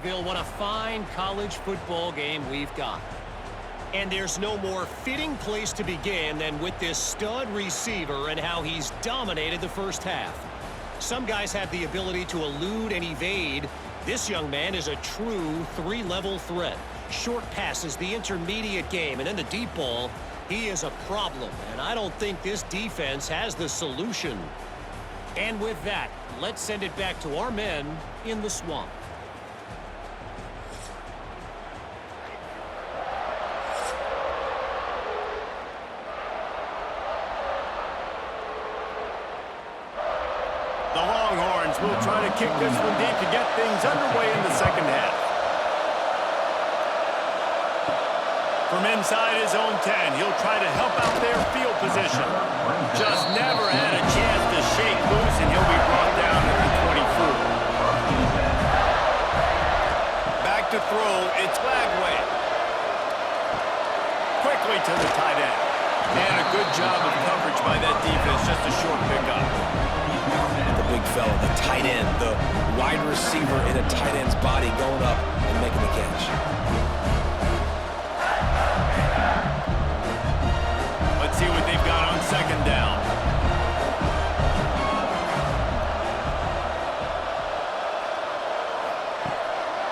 What a fine college football game we've got. And there's no more fitting place to begin than with this stud receiver and how he's dominated the first half. Some guys have the ability to elude and evade. This young man is a true three-level threat. Short passes, the intermediate game, and then the deep ball. He is a problem, and I don't think this defense has the solution. And with that, let's send it back to our men in the swamp. The Longhorns will try to kick this one deep to get things underway in the second half. From inside his own 10, he'll try to help out their field position. Just never had a chance to shake loose, and he'll be brought down at the 24. Back to throw, it's Lagway. Quickly to the tight end. And a good job of coverage by that defense, just a short pickup. The big fella, the tight end, the wide receiver in a tight end's body going up and making the catch. Let's see what they've got on second down.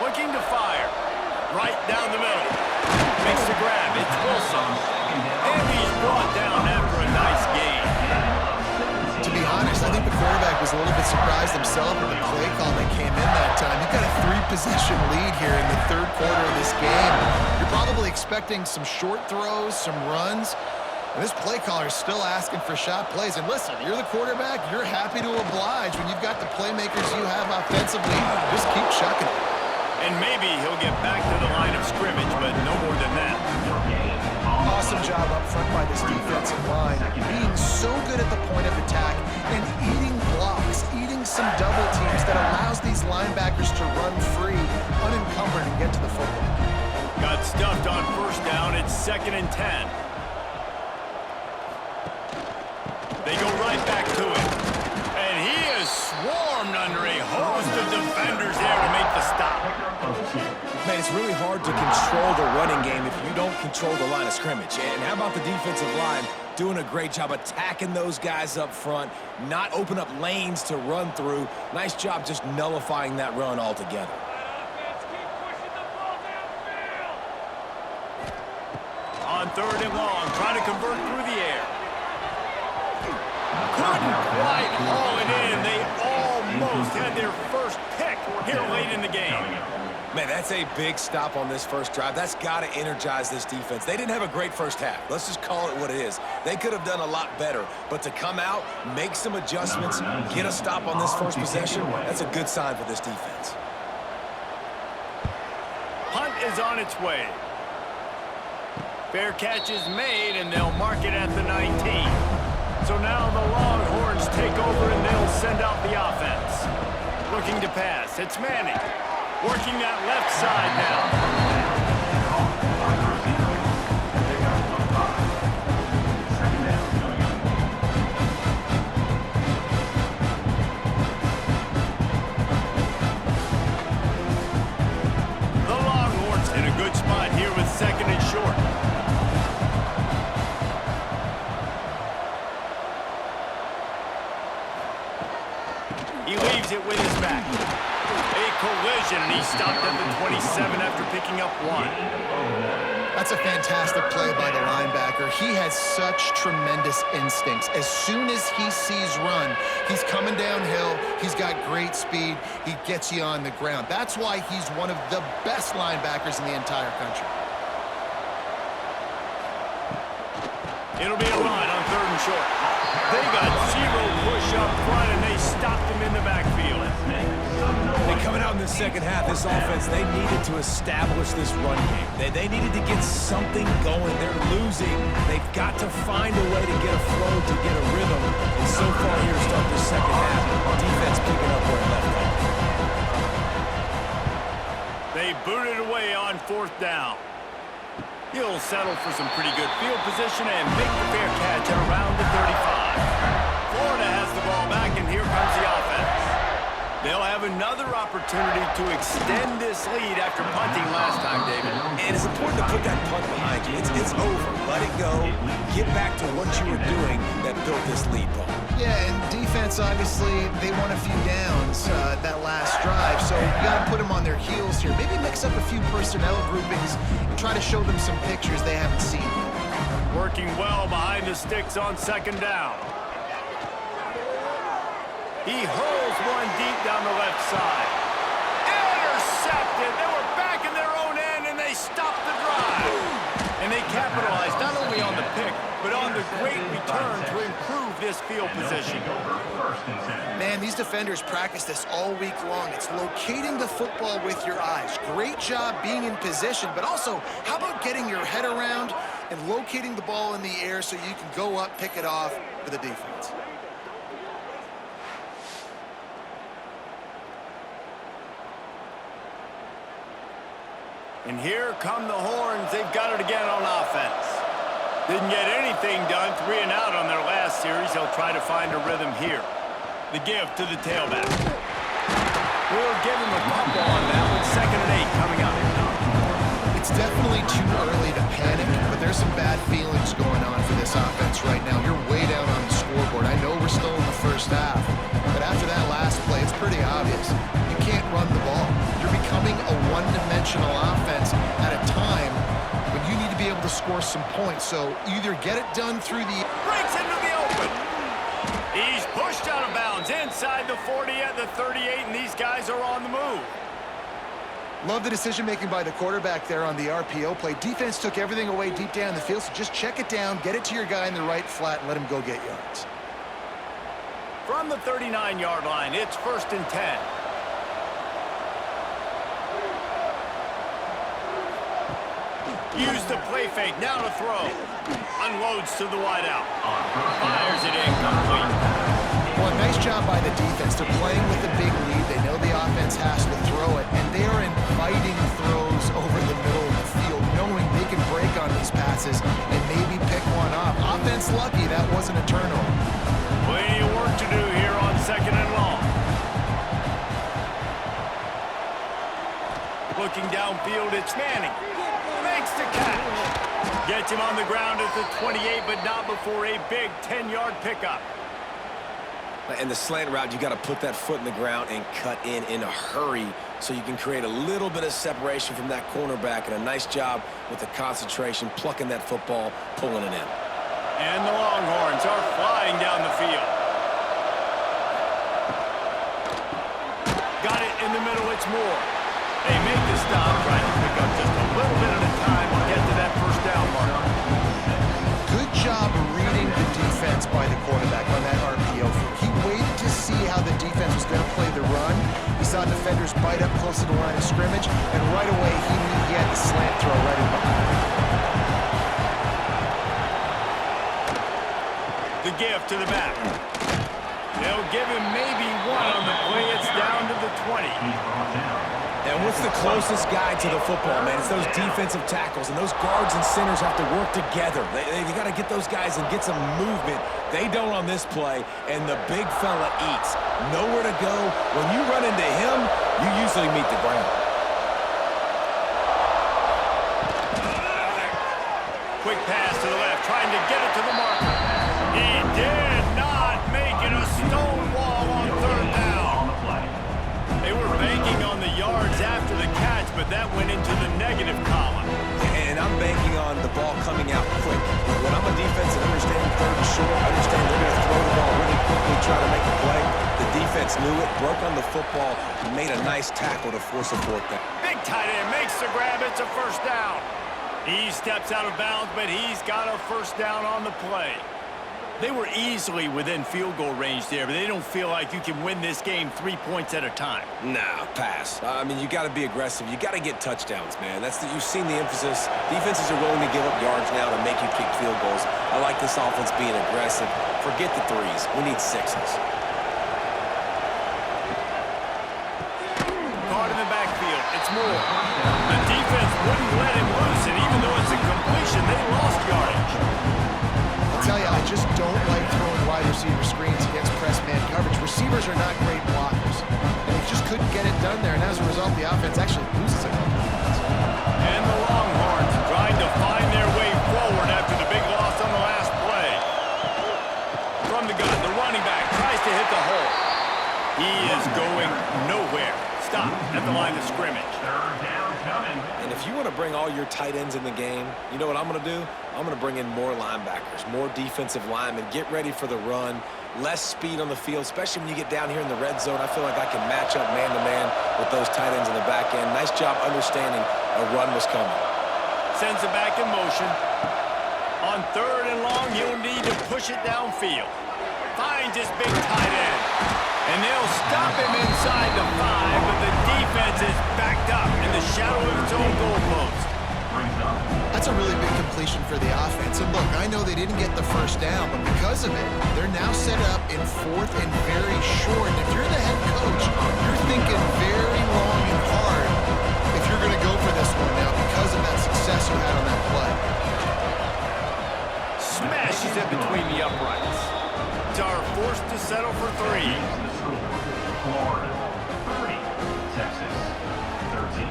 Looking to fire. Right down the middle. Makes the grab. It's Wilson. And he's brought down after a nice gain. To be honest, I think the quarterback was a little bit surprised himself with the play call that came in that time. You've got a 3-possession lead here in the third quarter of this game. You're probably expecting some short throws, some runs. And this play caller is still asking for shot plays. And listen, you're the quarterback. You're happy to oblige when you've got the playmakers you have offensively. Just keep chucking it. And maybe he'll get back to the line of scrimmage, but no more than that. Awesome job up front by this defensive line. Being so good at the point of attack and eating blocks, eating some double teams that allows these linebackers to run free, unencumbered, and get to the football. Got stuffed on first down. It's 2nd and 10. They go right back to him. And he is swarmed under a host of defenders there to make the stop. Man, it's really hard to control the running game if you don't control the line of scrimmage. And how about the defensive line doing a great job attacking those guys up front, not open up lanes to run through. Nice job just nullifying that run altogether. On 3rd and long, trying to convert through the air. Couldn't quite haul it in. They almost had their first pick here late in the game. Man, that's a big stop on this first drive. That's got to energize this defense. They didn't have a great first half. Let's just call it what it is. They could have done a lot better. But to come out, make some adjustments, get a stop on this first possession, that's a good sign for this defense. Punt is on its way. Fair catch is made, and they'll mark it at the 19. So now the Longhorns take over, and they'll send out the offense. Looking to pass. It's Manning. Working that left side now. The Longhorns in a good spot here with 2nd and short. He leaves it with his back. Collision, and he stopped at the 27 after picking up 1. That's a fantastic play by the linebacker. He has such tremendous instincts. As soon as he sees run, he's coming downhill. He's got great speed. He gets you on the ground. That's why he's one of the best linebackers in the entire country. It'll be a run on 3rd and short. They got 0 push up front, and they stopped him in the backfield. And coming out in the second half, this offense, they needed to establish this run game. They needed to get something going. They're losing. They've got to find a way to get a flow, to get a rhythm. And so far here to start the second half, defense picking up where it left off. They booted away on 4th down. He'll settle for some pretty good field position and make the fair catch at around the 35. Florida has the ball back, and here comes the offense. They'll have another opportunity to extend this lead after punting last time, David. And it's important to put that punt behind you. It's over. Let it go. Get back to what you were doing that built this lead, Paul. Yeah, and defense, obviously, they won a few downs that last drive, so you got to put them on their heels here. Maybe mix up a few personnel groupings and try to show them some pictures they haven't seen yet. Working well behind the sticks on second down. He hurls one deep down the left side. Intercepted. They were back in their own end, and they stopped the drive. And they capitalized not only on the pick, but on the great return to improve this field position. Man, these defenders practice this all week long. It's locating the football with your eyes. Great job being in position, but also, how about getting your head around and locating the ball in the air so you can go up, pick it off for the defense. And here come the horns. They've got it again on offense. Didn't get anything done. 3 and out on their last series. They'll try to find a rhythm here. The give to the tailback. We'll give him a couple on that with 2nd and 8 coming up. It's definitely too early to panic, but there's some bad feelings going on for this offense right now. You're way down on the scoreboard. I know we're still in the first half, but after that last play, it's pretty obvious. You can't run the ball. You're becoming a one-dimensional offense at a time when you need to be able to score some points. So either get it done through the... Breaks into the open. He's pushed out of bounds inside the 40 at the 38, and these guys are on the move. Love the decision-making by the quarterback there on the RPO play. Defense took everything away deep down the field, so just check it down, get it to your guy in the right flat, and let him go get yards. From the 39-yard line, it's 1st and 10. Use the play fake, now to throw. Unloads to the wideout. Fires it incomplete. Well, nice job by the defense. They're playing with a big lead. They know the offense has to throw it, and they are inviting throws over the middle of the field, knowing they can break on these passes and maybe pick one off. Offense lucky that wasn't a turnover. Plenty of work to do here on 2nd and long. Looking downfield, it's Manning. Makes the catch. Gets him on the ground at the 28, but not before a big 10-yard pickup. And the slant route, you got to put that foot in the ground and cut in a hurry so you can create a little bit of separation from that cornerback, and a nice job with the concentration, plucking that football, pulling it in. And the Longhorns are flying down the field. Got it in the middle, it's Moore. They make the stop, trying to pick up just a little bit at a time to get to that 1st down mark. Good job reading the defense by the quarterback on that RPO. He waited to see how the defense was going to play the run. He saw defenders bite up close to the line of scrimmage, and right away he knew he had the slant throw right in behind. The give to the back. They'll give him maybe one on the play. It's down to the 20. And what's the closest guy to the football, man? It's those defensive tackles, and those guards and centers have to work together. They got to get those guys and get some movement. They don't on this play, and the big fella eats. Nowhere to go. When you run into him, you usually meet the ground. Quick pass to the left, trying to get it to the marker. He did not make it. A stone wall on 3rd down. They were banking on the yards after the catch, but that went into the negative column. And I'm banking on the ball coming out quick. When I'm a defense and understand 3rd and short, understand they're going to throw the ball really quickly, try to make a play. The defense knew it, broke on the football, and made a nice tackle to force a 4th down. Big tight end makes the grab. It's a 1st down. He steps out of bounds, but he's got a 1st down on the play. They were easily within field goal range there, but they don't feel like you can win this game 3 points at a time. Nah, pass. I mean, you got to be aggressive. You got to get touchdowns, man. You've seen the emphasis. Defenses are willing to give up yards now to make you kick field goals. I like this offense being aggressive. Forget the 3s. We need 6s. Caught in the backfield. It's Moore. The defense wouldn't let him loose, and even though it's a completion, they lost yardage. I'll tell you, I just don't like throwing wide receiver screens against press man coverage. Receivers are not great blockers. And if just couldn't get it done there, and as a result, the offense actually loses a couple points. And the Longhorns trying to find their way forward after the big loss on the last play. From the gun, the running back tries to hit the hole. He is going nowhere. Stop at the line of scrimmage. And if you want to bring all your tight ends in the game, you know what I'm going to do? I'm going to bring in more linebackers, more defensive linemen, get ready for the run, less speed on the field, especially when you get down here in the red zone. I feel like I can match up man-to-man with those tight ends in the back end. Nice job understanding a run was coming. Sends it back in motion. On 3rd and long, he'll need to push it downfield. Finds his big tight end. And they'll stop him inside the 5, but the defense is backed up in the shadow of its own goalpost. That's a really big completion for the offense. And look, I know they didn't get the first down, but because of it, they're now set up in 4th and very short. And if you're the head coach, you're thinking very long and hard if you're going to go for this one now because of that success you had on that play. Smashes it between the uprights. Are forced to settle for 3. Florida, 30. Texas, 13.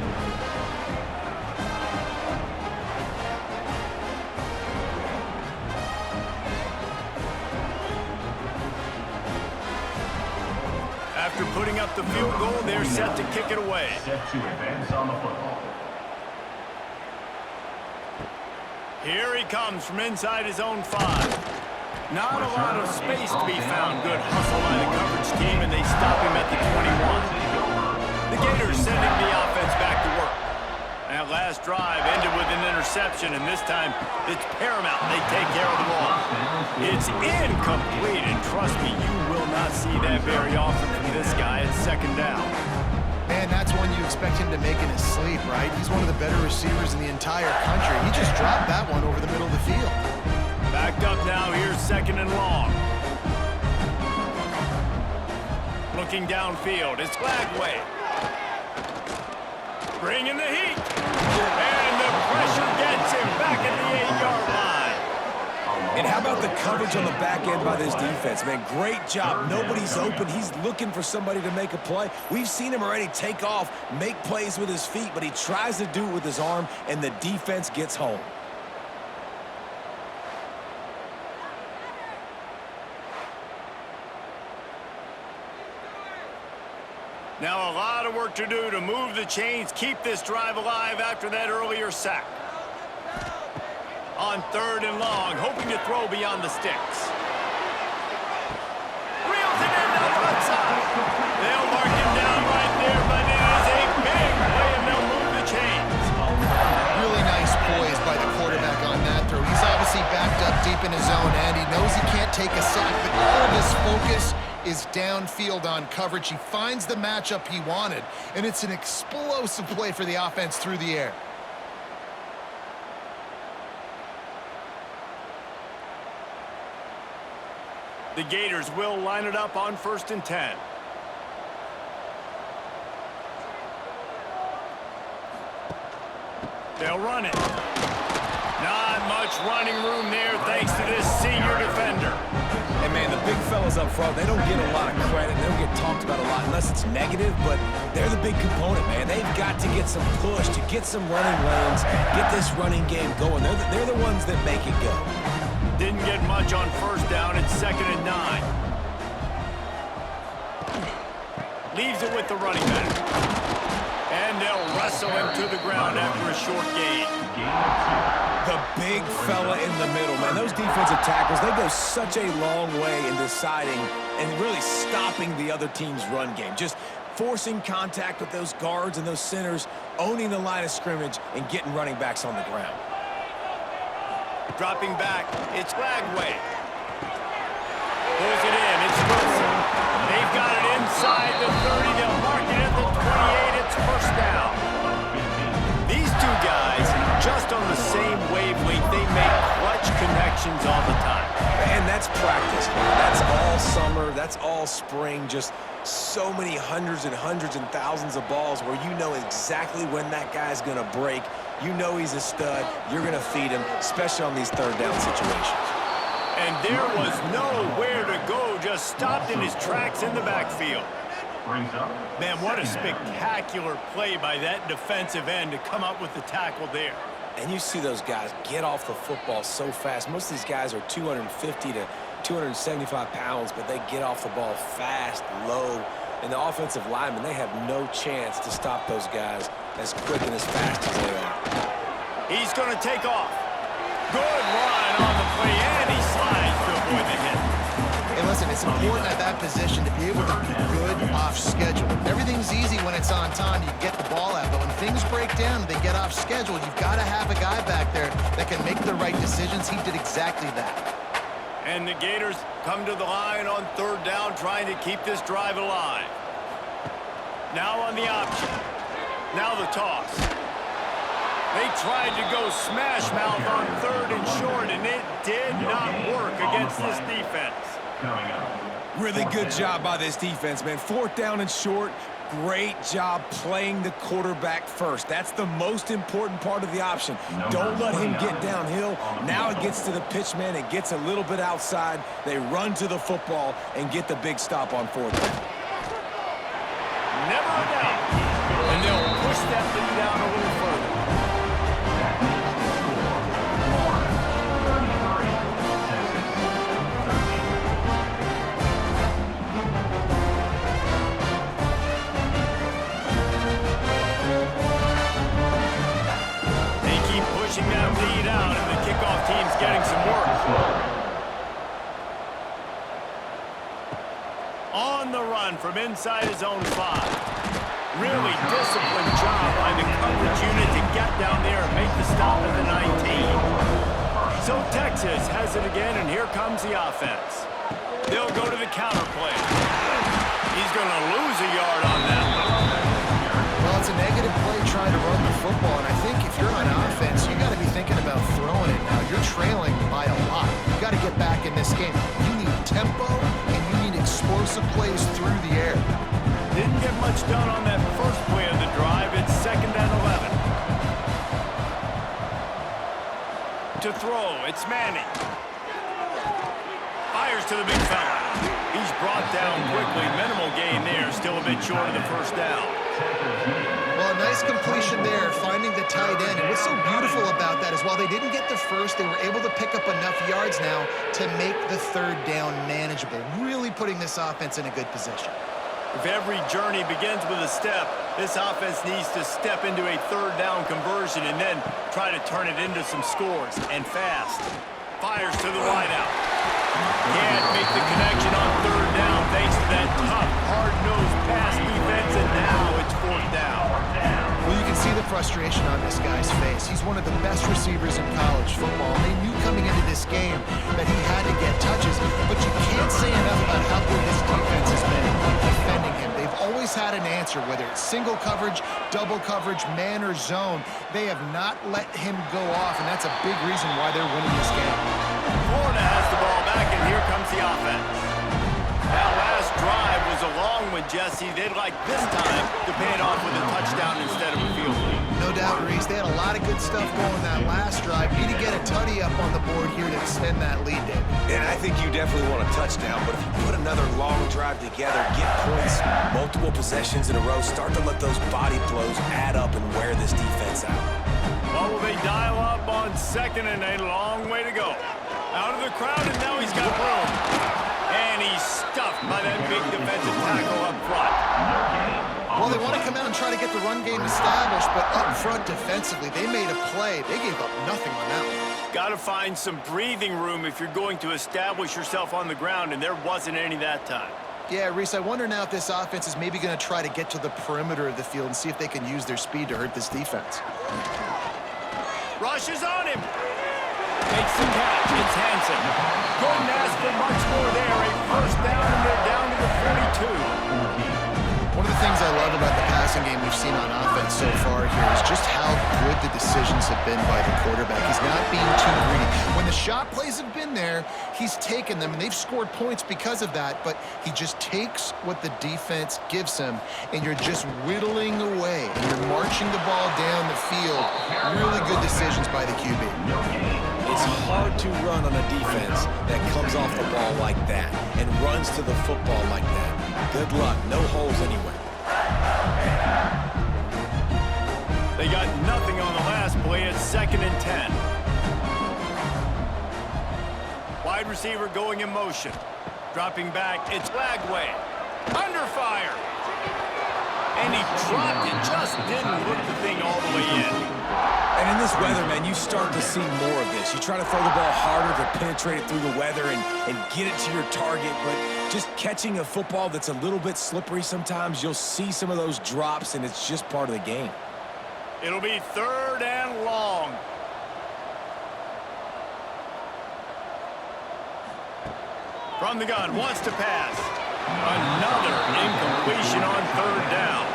After putting up the field goal, they're set to kick it away. Set to advance on the football. Here he comes from inside his own 5. Not a lot of space to be found. Good hustle by the coverage team, and they stop him at the 21. The Gators sending the offense back to work. That last drive ended with an interception, and this time it's paramount they take care of the ball. It's incomplete, and trust me, you will not see that very often from this guy at 2nd down. Man, that's one you expect him to make in his sleep, right? He's one of the better receivers in the entire country. He just dropped that one over the middle of the field. Backed up now, here's 2nd and long. Looking downfield, it's Glagway. Bringing the heat. And the pressure gets him back at the 8-yard line. And how about the coverage on the back end by this defense, man? Great job. Nobody's open. He's looking for somebody to make a play. We've seen him already take off, make plays with his feet, but he tries to do it with his arm, and the defense gets home. Now a lot of work to do to move the chains, keep this drive alive after that earlier sack. On 3rd and long, hoping to throw beyond the sticks. Reels it in the left side. They'll mark him down right there, but it is a big play, and they'll move the chains. Really nice poise by the quarterback on that throw. He's obviously backed up deep in his own end. He knows he can't take a sack, but all of his focus is downfield on coverage. He finds the matchup he wanted, and it's an explosive play for the offense through the air. The Gators will line it up on 1st and 10. They'll run it. Not much running room there thanks to this senior defender. And, man, the big fellas up front, they don't get a lot of credit. They don't get talked about a lot unless it's negative, but they're the big component, man. They've got to get some push, to get some running lanes, get this running game going. They're the ones that make it go. Didn't get much on 1st down. It's 2nd and 9. Leaves it with the running back. And they'll wrestle him to the ground after a short gain. The big fella in the middle, man. Those defensive tackles, they go such a long way in deciding and really stopping the other team's run game. Just forcing contact with those guards and those centers, owning the line of scrimmage, and getting running backs on the ground. Dropping back, it's Glagway. Pulls it in, it's Wilson. They've got it inside the 30. They'll mark it at the 28. It's 1st down. These two guys, just on the same wavelength, they make clutch connections all the time. And that's practice, man. That's all summer. That's all spring. Just so many hundreds and thousands of balls where you know exactly when that guy's going to break. You know he's a stud. You're going to feed him, especially on these 3rd down situations. And there was nowhere to go, just stopped in his tracks in the backfield. brings up... Man, what a second down. spectacular play by that defensive end to come up with the tackle there. And you see those guys get off the football so fast. Most of these guys are 250 to 275 pounds, but they get off the ball fast, low. And the offensive linemen, they have no chance to stop those guys as quick and as fast as they are. He's going to take off. Good run on the play, and he slides to avoid the hit. Hey, listen, it's important at that position to be able to be good off schedule. Everything's easy when it's on time. You get the ball out, but when things break down and they get off schedule, you've got to have a guy back there that can make the right decisions. He did exactly that. And the Gators come to the line on third down, trying to keep this drive alive. Now on the option. Now the toss. They tried to go smash mouth on third and short, and it did not work against this defense. Coming up. Really good job by this defense, man. Fourth down and short. Great job playing the quarterback first. That's the most important part of the option. Don't let him get downhill. Now it gets to the pitch man. It gets a little bit outside. They run to the football and get the big stop on fourth down. Never a doubt. And they'll push that lead down a little further. Pushing that lead out, and the kickoff team's getting some work. On the run from inside his own 5. Really disciplined job by the coverage unit to get down there and make the stop at the 19. So Texas has it again, and here comes the offense. They'll go to the counter play. He's going to lose a yard on that one. Well, it's a negative play trying to run the football, and I think if you're on offense, you got to be thinking about throwing it now. You're trailing by a lot. You got to get back in this game. You need tempo, and you need explosive plays through the air. Didn't get much done on that first play of the drive. It's 2nd and 11. To throw, it's Manning. Fires to the big fella. He's brought down quickly. Minimal gain there. Still a bit short of the first down. Well, a nice completion there, finding the tight end. And what's so beautiful about that is while they didn't get the first, they were able to pick up enough yards now to make the third down manageable, really putting this offense in a good position. If every journey begins with a step, this offense needs to step into a third down conversion and then try to turn it into some scores, and fast. Fires to the wideout. Can't make the connection on third down thanks to that tough, hard-nosed pass defense, and now it's fourth down. Well, you can see the frustration on this guy's face. He's one of the best receivers in college football, and they knew coming into this game that he had to get touches, but you can't say enough about how good this defense has been defending him. They've always had an answer, whether it's single coverage, double coverage, man or zone. They have not let him go off, and that's a big reason why they're winning this game. Florida has the ball back, and here comes the offense. That last drive was a long one, Jesse. They'd like this time to pay it off with a touchdown instead of a field goal. No doubt, Reese. They had a lot of good stuff going that last drive. Need to get a tutty up on the board here to extend that lead, David. And I think you definitely want a touchdown, but if you put another long drive together, get points, multiple possessions in a row, start to let those body blows add up and wear this defense out. Well, will they dial up on 2nd and a long way to go? Out of the crowd, and now he's got room. And he's stuffed by that big defensive tackle up front. Well, they want to come out and try to get the run game established, but up front defensively, they made a play. They gave up nothing on that one. Got to find some breathing room if you're going to establish yourself on the ground, and there wasn't any that time. Yeah, Reese, I wonder now if this offense is maybe going to try to get to the perimeter of the field and see if they can use their speed to hurt this defense. Rush is on him. Makes the catch. It's Hansen. Couldn't ask for much more there. A first down, and they're down to the 42. One of the things I love about the passing game we've seen on offense so far here is just how good the decisions have been by the quarterback. He's not being too greedy. When the shot plays have been there, he's taken them, and they've scored points because of that, but he just takes what the defense gives him, and you're just whittling away, and you're marching the ball down the field. Really good decisions by the QB. It's hard to run on a defense that comes off the ball like that and runs to the football like that. Good luck. No holes anyway. They got nothing on the last play. It's 2nd and 10. Wide receiver going in motion. Dropping back, it's Lagway. Under fire. And he dropped it, just didn't hook the thing all the way in. And in this weather, man, you start to see more of this. You try to throw the ball harder to penetrate it through the weather and get it to your target, but just catching a football that's a little bit slippery sometimes, you'll see some of those drops, and it's just part of the game. It'll be 3rd and long. From the gun, wants to pass. Another incompletion on 3rd down.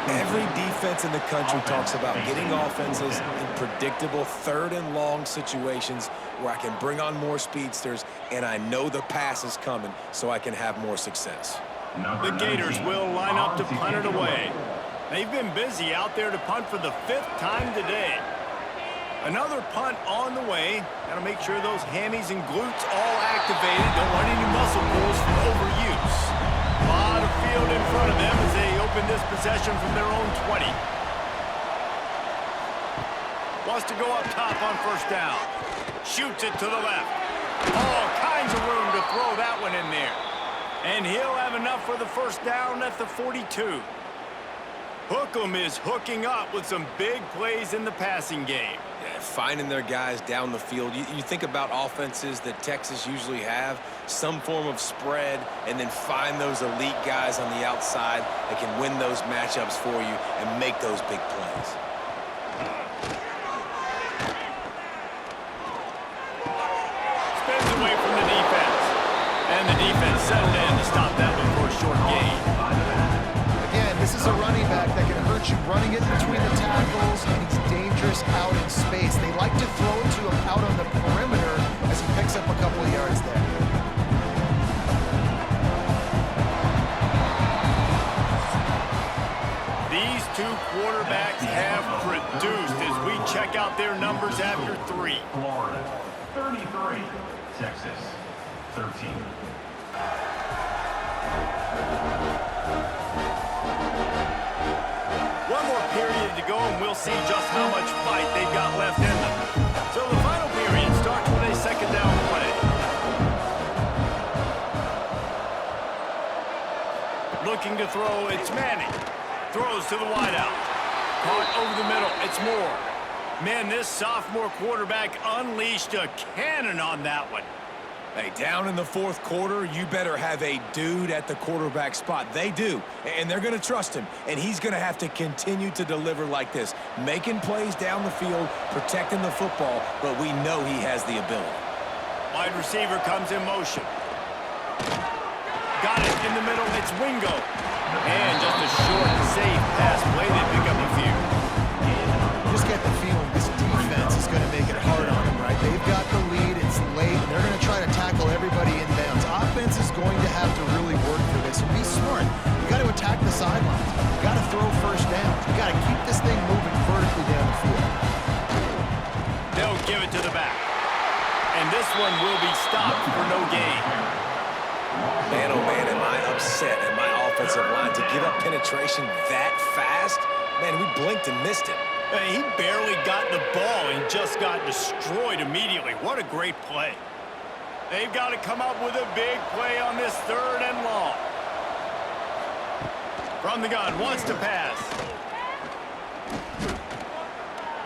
Every defense in the country talks about getting offenses in predictable 3rd and long situations where I can bring on more speedsters and I know the pass is coming so I can have more success. The Gators will line up to punt it away. They've been busy out there to punt for the 5th time today. Another punt on the way. Got to make sure those hammies and glutes all activated. Don't want any muscle pulls from overuse. A lot of field in front of them as they open this possession from their own 20. Wants to go up top on 1st down. Shoots it to the left. All kinds of room to throw that one in there. And he'll have enough for the 1st down at the 42. Hookem is hooking up with some big plays in the passing game. Yeah, finding their guys down the field. You think about offenses that Texas usually have, some form of spread, and then find those elite guys on the outside that can win those matchups for you and make those big plays. Spins away from the defense. And the defense settled in to stop that one for a short gain. Again, this is a running back that can hurt you running it between the tackles, and he's dangerous out in space. They like to throw it to him out on the perimeter as he picks up a couple of yards there. These two quarterbacks have produced as we check out their numbers after 3. Florida, 33. Texas, 13. One more period to go, and we'll see just how much fight they've got left in them. So the final period starts with a 2nd down play. Looking to throw, it's Manning. Throws to the wideout. Caught over the middle, it's Moore. Man, this sophomore quarterback unleashed a cannon on that one. Hey, down in the 4th quarter, you better have a dude at the quarterback spot. They do, and they're going to trust him, and he's going to have to continue to deliver like this, making plays down the field, protecting the football, but we know he has the ability. Wide receiver comes in motion. Got it in the middle, it's Wingo. And just a short and safe pass play, they pick up a few. You just get the feeling this defense is going to make it hard on him, right? They've got the lead, it's late, and they're going to try to tackle everybody in bounds. Offense is going to have to really work for this and be smart. You got to attack the sidelines. You got to throw 1st downs. You got to keep this thing moving vertically down the field. They'll give it to the back. And this one will be stopped for no gain. Man, oh man, am I upset at my offensive line to give up penetration that fast? Man, we blinked and missed it. He barely got the ball and just got destroyed immediately. What a great play. They've got to come up with a big play on this 3rd and long. From the gun, wants to pass.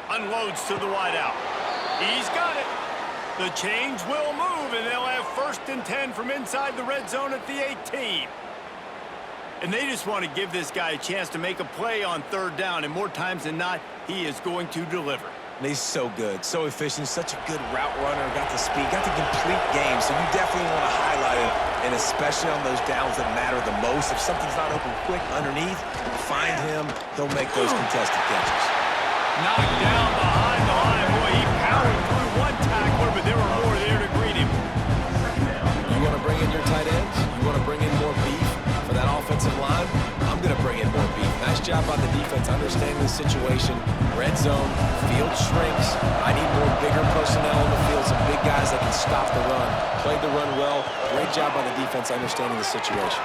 Unloads to the wideout. He's got it. The chains will move, and they'll have 1st and 10 from inside the red zone at the 18. And they just want to give this guy a chance to make a play on 3rd down, and more times than not, he is going to deliver. And he's so good, so efficient, such a good route runner, got the speed, got the complete game, so you definitely want to highlight him, and especially on those downs that matter the most. If something's not open quick underneath, find him, he'll make those contested catches. Knocked down behind the line. Boy, he powered through one tackler, but there were more there to greet him. You want to bring in your tight ends? You want to bring in more beef for that offensive line? I'm going to bring in more beef. Nice job by the defense understanding the situation. Red zone, field shrinks. I need more bigger personnel on the field, some big guys that can stop the run. Played the run well. Great job by the defense understanding the situation.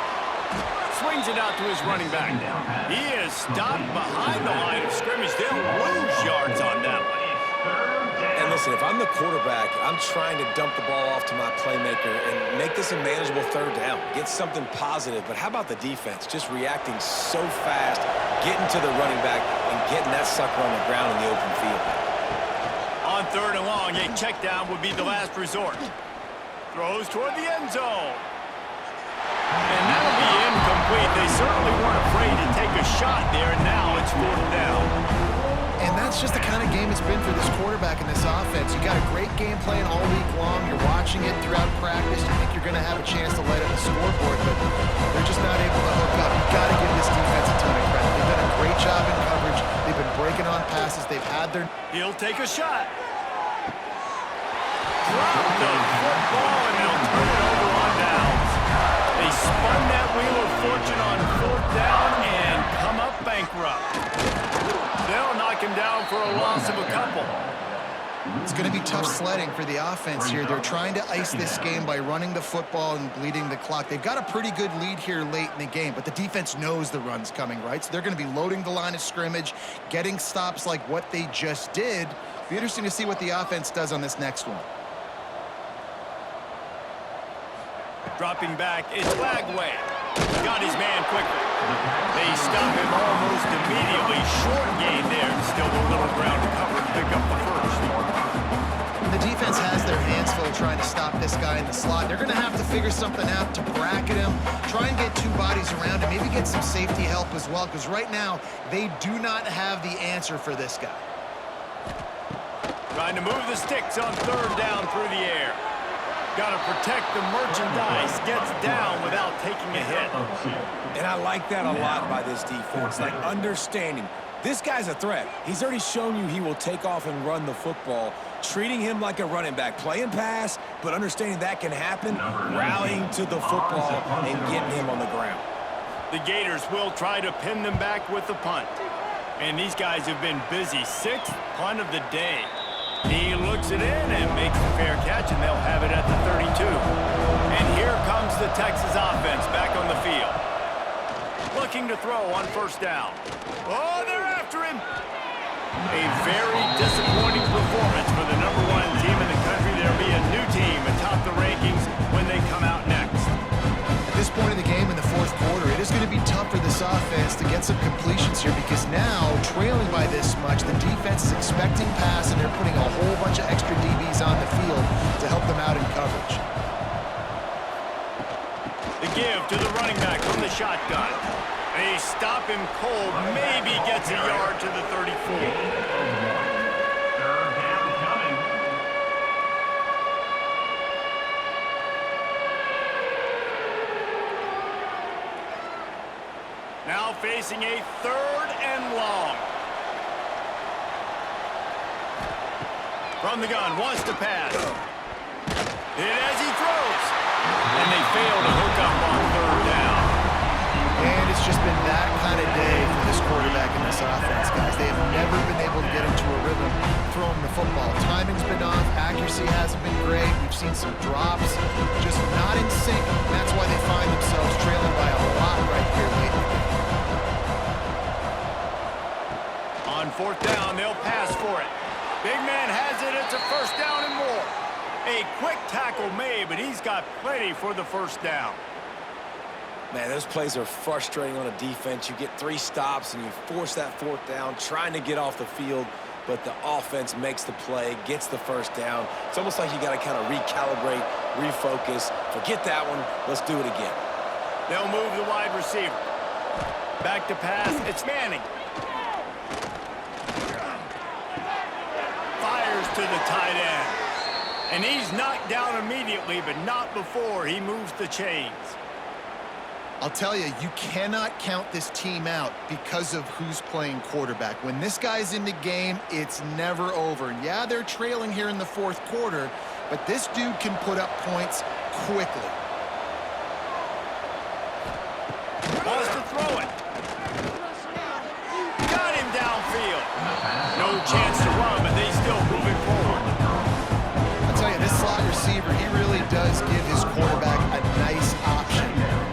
Swings it out to his running back. He is stopped behind the line of scrimmage. They'll lose yards on that one. And listen, if I'm the quarterback, I'm trying to dump the ball off to my playmaker and make this a manageable third down. Get something positive. But how about the defense? Just reacting so fast, getting to the running back, and getting that sucker on the ground in the open field. On 3rd and long, a check down would be the last resort. Throws toward the end zone. And that'll be incomplete. They certainly weren't afraid to take a shot there, and now it's 4th down. And that's just the kind of game it's been for this quarterback in this offense. You got a great game plan all week long. You're watching it throughout practice. You think you're going to have a chance to light up the scoreboard, but they're just not able to hook up. You've got to give this defense a ton of credit. They've done a great job in coverage. They've been breaking on passes. They've had their... He'll take a shot. Drop the football, and they'll turn it over on downs. They spun that wheel of fortune on 4th down and come up bankrupt. They'll knock him down for a loss of a couple. It's going to be tough sledding for the offense here. They're trying to ice this game by running the football and bleeding the clock. They've got a pretty good lead here late in the game, but the defense knows the run's coming, right? So they're going to be loading the line of scrimmage, getting stops like what they just did. Be interesting to see what the offense does on this next one. Dropping back, it's Lagway. Got his man quickly. They stop him almost immediately. Short gain there. Still a little ground to cover to pick up the first. The defense has their hands full trying to stop this guy in the slot. They're going to have to figure something out to bracket him, try and get 2 bodies around him, maybe get some safety help as well, because right now they do not have the answer for this guy. Trying to move the sticks on 3rd down through the air. Got to protect the merchandise. Gets down without taking a hit. And I like that a lot by this defense, like understanding. This guy's a threat. He's already shown you he will take off and run the football, treating him like a running back, playing pass, but understanding that can happen, rallying to the football and getting him on the ground. The Gators will try to pin them back with the punt. And these guys have been busy. 6th punt of the day. He looks it in and makes the fair catch, and they'll have it at the 32. And here comes the Texas offense back on the field. Looking to throw on 1st down. Oh, they're after him. A very disappointing performance for the #1 team in the country. There'll be a new team atop the rankings when they come out next. At this point in the game in the 4th quarter, it is going to be tough for this offense to get some completions here because now, trailing by this much, the defense is expecting pass and they're putting a whole bunch of extra DBs on the field to help them out in coverage. The give to the running back from the shotgun. They stop him cold, maybe gets a yard to the 34. 3rd down coming. Now facing a 3rd and long. From the gun, wants to pass. And as he throws. And they fail to hook up on 3rd down. And it's just been that kind of day for this quarterback in this offense, guys. They have never been able to get into a rhythm throwing the football. Timing's been off. Accuracy hasn't been great. We've seen some drops. Just not in sync. And that's why they find themselves trailing by a lot right here late in the game. On 4th down, they'll pass for it. Big man has it. It's a 1st down and more. A quick tackle made, but he's got plenty for the 1st down. Man, those plays are frustrating on a defense. You get 3 stops and you force that 4th down, trying to get off the field, but the offense makes the play, gets the 1st down. It's almost like you got to kind of recalibrate, refocus. Forget that one. Let's do it again. They'll move the wide receiver. Back to pass. It's Manning. Fires to the tight end. And he's knocked down immediately, but not before he moves the chains. I'll tell you, you cannot count this team out because of who's playing quarterback. When this guy's in the game, it's never over. And yeah, they're trailing here in the 4th quarter, but this dude can put up points quickly. Wants to throw it. Got him downfield. No chance to run, but they still moving forward. I'll tell you, this slot receiver, he really does give his quarterback a nice option.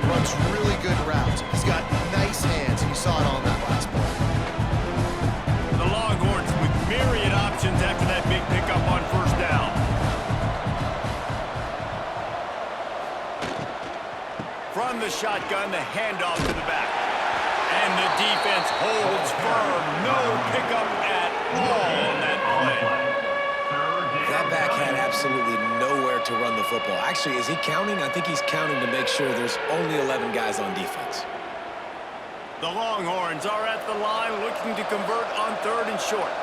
Runs really good routes. saw it on that last play. The Longhorns with myriad options after that big pickup on first down. From the shotgun, the handoff to the back. And the defense holds firm. No pickup at all on that play. That back had absolutely nowhere to run the football. Actually, is he counting? I think he's counting to make sure there's only 11 guys on defense. The Longhorns are at the line looking to convert on 3rd and short.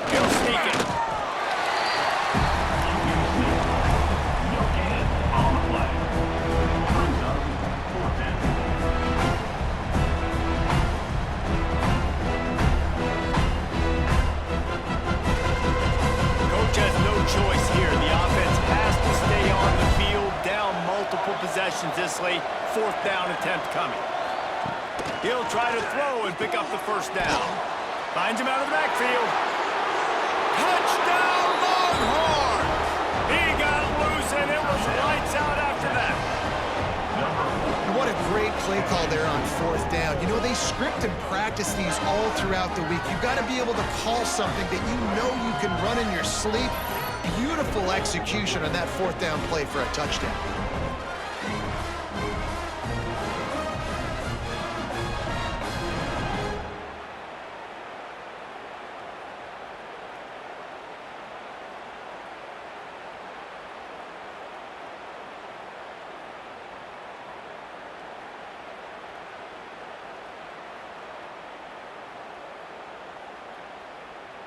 He'll sneak it. On the play. Brings up 4th down. Coach has no choice here. The offense has to stay on the field, down multiple possessions this late. 4th down attempt coming. He'll try to throw and pick up the first down. Finds him out of the backfield. Touchdown, Longhorns! He got loose, and it was lights out after that. What a great play call there on 4th down. You know, they script and practice these all throughout the week. You've got to be able to call something that you know you can run in your sleep. Beautiful execution on that 4th down play for a touchdown.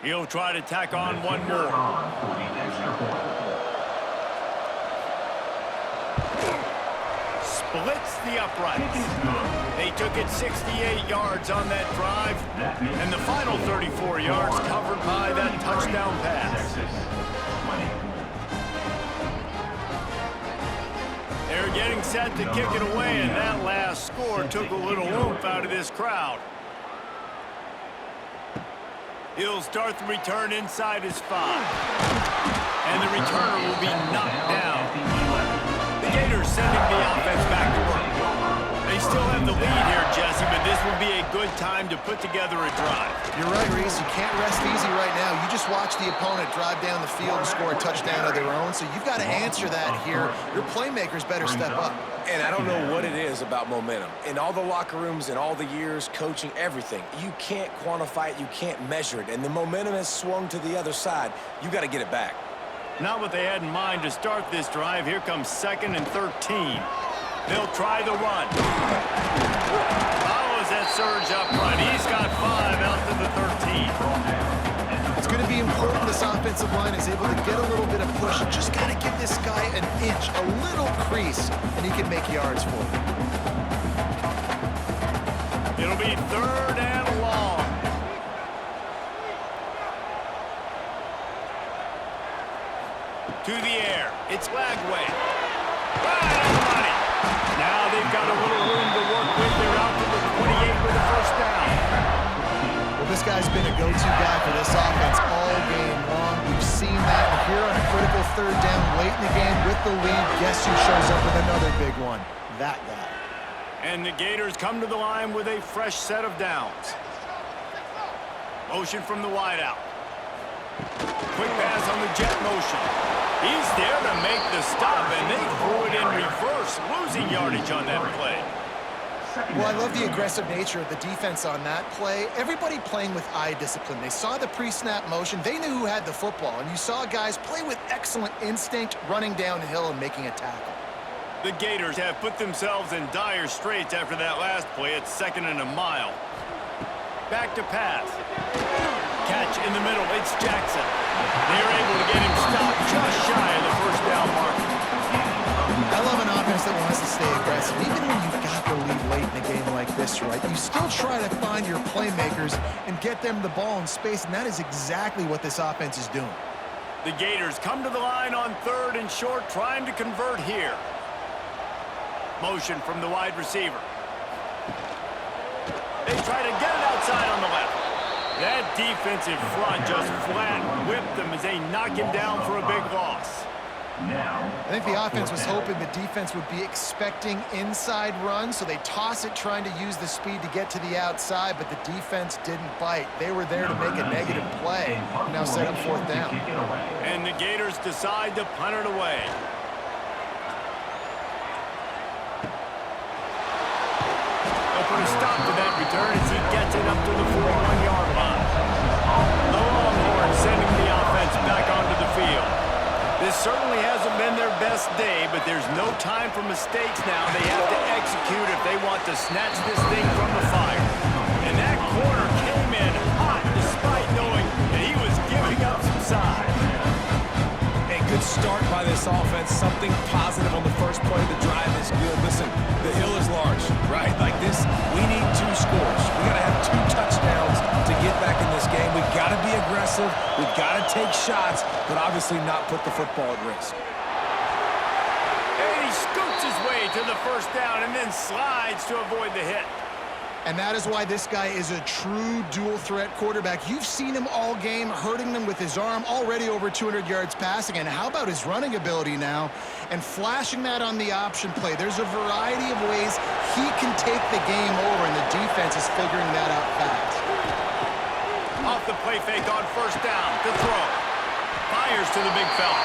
He'll try to tack on one more. For the extra point. Splits the uprights. Kick is good. They took it 68 yards on that drive, and the final 34 yards covered by that touchdown pass. Texas 20. They're getting set to kick it away, and that last score took a little oomph out of this crowd. He'll start the return inside his 5. And the returner will be knocked down. The Gators sending the offense back to work. They still have the lead here, Jesse, but this will be a good time to put together a drive. You're right, Reese. You can't rest easy right now. You just watch the opponent drive down the field and score a touchdown of their own, so you've got to answer that here. Your playmakers better step up. And I don't know what it is about momentum. In all the locker rooms, in all the years, coaching, everything, you can't quantify it, you can't measure it. And the momentum has swung to the other side. You got to get it back. Not what they had in mind to start this drive. Here comes 2nd and 13. They'll try the run. Follows that surge up front. He's got 5 out to the 13. It's going to be important this offensive line is able to get a little bit of push. Just got to give this guy an inch, a little crease, and he can make yards for you. It'll be 3rd and long. To the air. It's Lagway. Right on the money. Now they've got a little room to work with. They're out to the 28 with the first down. Well, this guy's been a go-to guy for this offense all game long. We've seen that here on a critical 3rd down late in the game with the lead. Guess who shows up with another big one? That guy. And the Gators come to the line with a fresh set of downs. Motion from the wideout. Quick pass on the jet motion. He's there to make the stop, and they threw it in reverse, losing yardage on that play. Well, I love the aggressive nature of the defense on that play. Everybody playing with eye discipline. They saw the pre-snap motion. They knew who had the football, and you saw guys play with excellent instinct, running downhill and making a tackle. The Gators have put themselves in dire straits after that last play at 2nd and a mile. Back to pass. Catch in the middle. It's Jackson. They're able to get him stopped just shy of the first down mark. I love an offense that wants to stay aggressive. Even when you've got the lead late in a game like this, right, you still try to find your playmakers and get them the ball in space, and that is exactly what this offense is doing. The Gators come to the line on 3rd and short, trying to convert here. Motion from the wide receiver. They try to get it outside on the left. That defensive front just flat whipped them as they knock him down for a big loss. I think the offense was hoping the defense would be expecting inside runs, so they toss it trying to use the speed to get to the outside, but the defense didn't bite. They were there to make a negative play, and now set up fourth down. And the Gators decide to punt it away. They'll put a stop to that return as he gets it up to the 41-yard line. The Longhorns sending the offense back onto the field. This certainly hasn't been their best day, but there's no time for mistakes now. They have to execute if they want to snatch this thing from the fire. And that corner came in hot despite knowing that he was giving up some size. A good start by this offense. Something positive on the first play of the drive is good. Listen, the hill is large, right? Like this, we need 2 scores. We got to have 2 touchdowns to get back in this game. We've got to be aggressive. We've got to take shots, but obviously not put the football at risk. And he scoots his way to the first down and then slides to avoid the hit. And that is why this guy is a true dual-threat quarterback. You've seen him all game, hurting them with his arm, already over 200 yards passing. And how about his running ability now? And flashing that on the option play. There's a variety of ways he can take the game over, and the defense is figuring that out fast. Off the play fake on first down to throw. Fires to the big fella.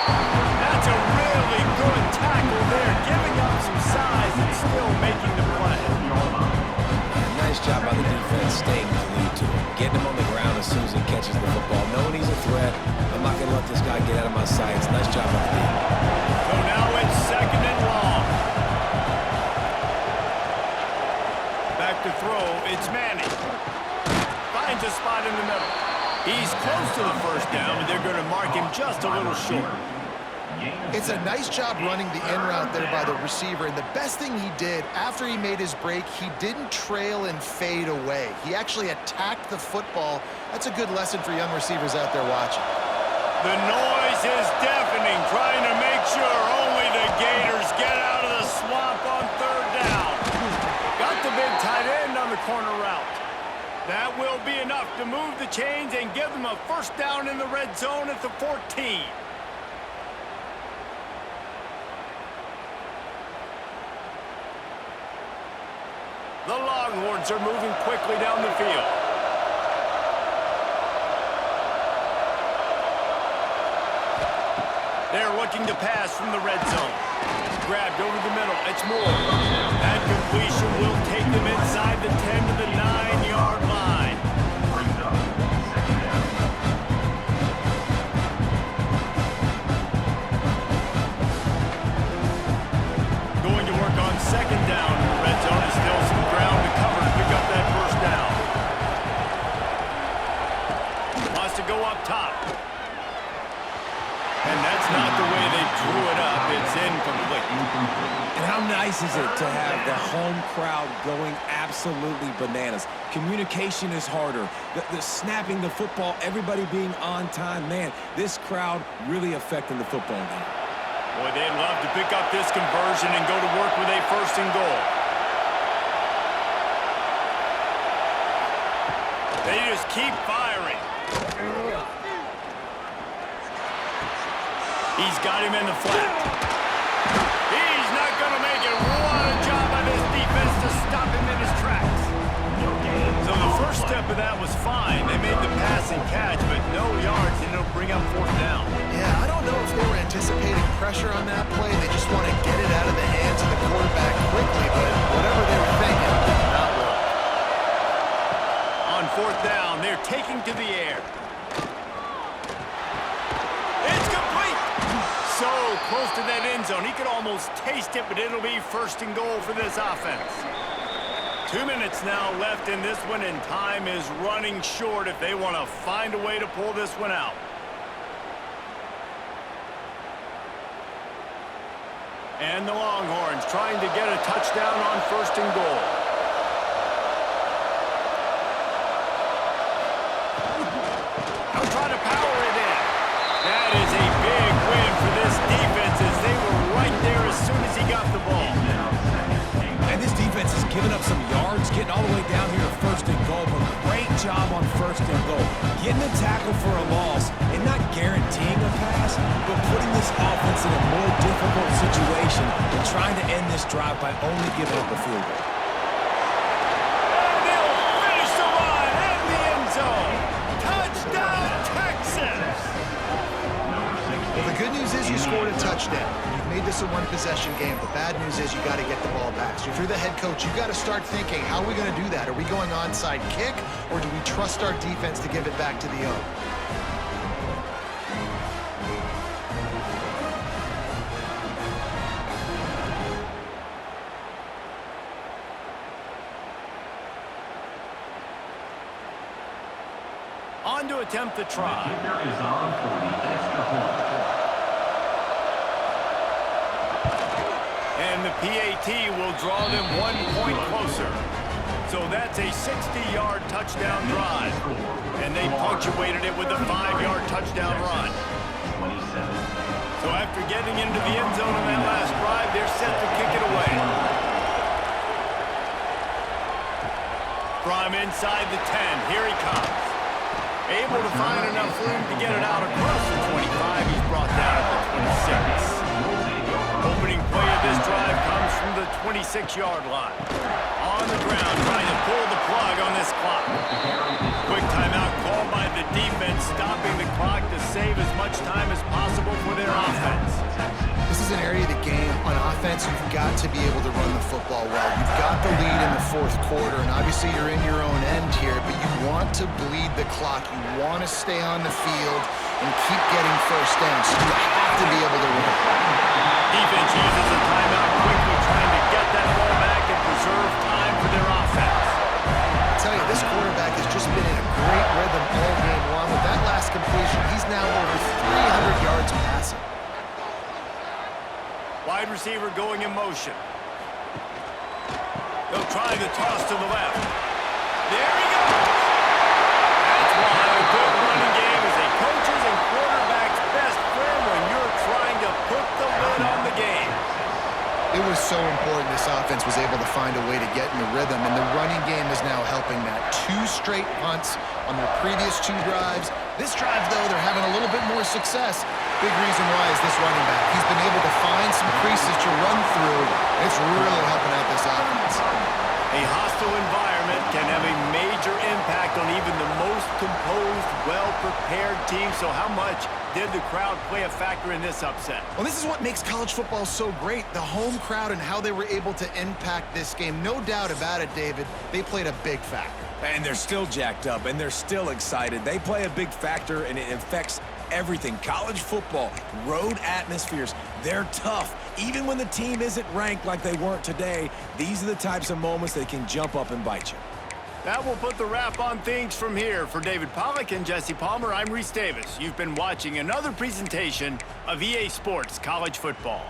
That's a really good tackle there, giving up some size and still making the play. Nice job by the defense staying with the lead to him. Getting him on the ground as soon as he catches the football. Knowing he's a threat, I'm not going to let this guy get out of my sights. Nice job by the defense. So now it's second and long. Back to throw, it's Manning. Finds a spot in the middle. He's close to the first down, but they're going to mark him just a little short. It's a nice job running the in route there by the receiver, and the best thing he did after he made his break, he didn't trail and fade away. He actually attacked the football. That's a good lesson for young receivers out there watching. The noise is deafening, trying to make sure only the Gators get out of the swamp on third down. Got the big tight end on the corner route. That will be enough to move the chains and give them a first down in the red zone at the 14. The Longhorns are moving quickly down the field. They're looking to pass from the red zone. Grabbed over the middle. It's Moore. That completion will take them inside the 10 to the 9-yard line. Going to work on second down in the red zone. Is still some ground to cover to pick up that first down. Wants to go up top. And that's not the way they drew it up. It's incomplete. And how nice is it to have the home crowd going absolutely bananas? Communication is harder. The snapping the football, everybody being on time. Man, this crowd really affecting the football game. Boy, they'd love to pick up this conversion and go to work with a first and goal. They just keep firing. He's got him in the flat. He's not going to make it. What a job by this defense to stop him in his tracks. So the first step of that was fine. They made the pass and catch, but no yards, and it'll bring up fourth down. Yeah, I don't know if they were anticipating pressure on that play. They just want to get it out of the hands of the quarterback quickly, but whatever they were thinking did not work. On fourth down, they're taking to the air. It's complete! So close to that end zone. He could almost taste it, but it'll be first and goal for this offense. 2 minutes now left in this one, and time is running short if they want to find a way to pull this one out. And the Longhorns trying to get a touchdown on first and goal. They'll try to power it in. That is a big win for this defense as they were right there as soon as he got the ball. And this defense has given up some yards, getting all the way down here to first and goal, but great job on first and goal. Getting a tackle for a loss and not guaranteeing a pass, but putting this offense in a more difficult situation and trying to end this drive by only giving up a field goal. And they'll finish the run in the end zone. Touchdown, Texas! Well, the good news is you scored a touchdown. You've made this a one-possession game. The bad news is you got to get the ball back. So if you're the head coach, you got to start thinking, how are we going to do that? Are we going onside kick, or do we trust our defense to give it back to the O? On to attempt the try. Kicker is on for the extra point. And the PAT will draw them 1 point closer. So that's a 60-yard touchdown drive. And they punctuated it with a 5-yard touchdown run. 27. So after getting into the end zone on that last drive, they're set to kick it away. From inside the 10, here he comes. Able to find enough room to get it out across the 25. He's brought down at the 26. Opening play of this drive comes from the 26-yard line. On the ground, trying to pull the plug on this clock. Quick timeout called by the defense, stopping the clock to save as much time as possible for their offense. This is an area of the game. On offense, you've got to be able to run the football well. You've got the lead in the fourth quarter, and obviously you're in your own end here, but you want to bleed the clock. You want to stay on the field and keep getting first down, so you have to be able to run. Defense uses a timeout quickly, trying to get that ball back and preserve time for their offense. I tell you, this quarterback has just been in a great rhythm all game long. With that last completion, he's now over 300 yards passing. Wide receiver going in motion. They'll try the toss to the left. There he goes. That's why a good running game is a coach's and quarterback's best friend when you're trying to put the lid on the game. It was so important this offense was able to find a way to get in the rhythm, and the running game is now helping that. 2 straight punts on their previous 2 drives. This drive, though, they're having a little bit more success. Big reason why is this running back. He's been able to find some creases to run through. It's really helping out this offense. A hostile environment can have a major impact on even the most composed, well-prepared team. So how much did the crowd play a factor in this upset? Well, this is what makes college football so great, the home crowd and how they were able to impact this game. No doubt about it, David, they played a big factor. And they're still jacked up, and they're still excited. They play a big factor, and it affects everything. College football, road atmospheres, they're tough. Even when the team isn't ranked like they weren't today, these are the types of moments that can jump up and bite you. That will put the wrap on things from here. For David Pollack and Jesse Palmer, I'm Reese Davis. You've been watching another presentation of EA Sports College Football.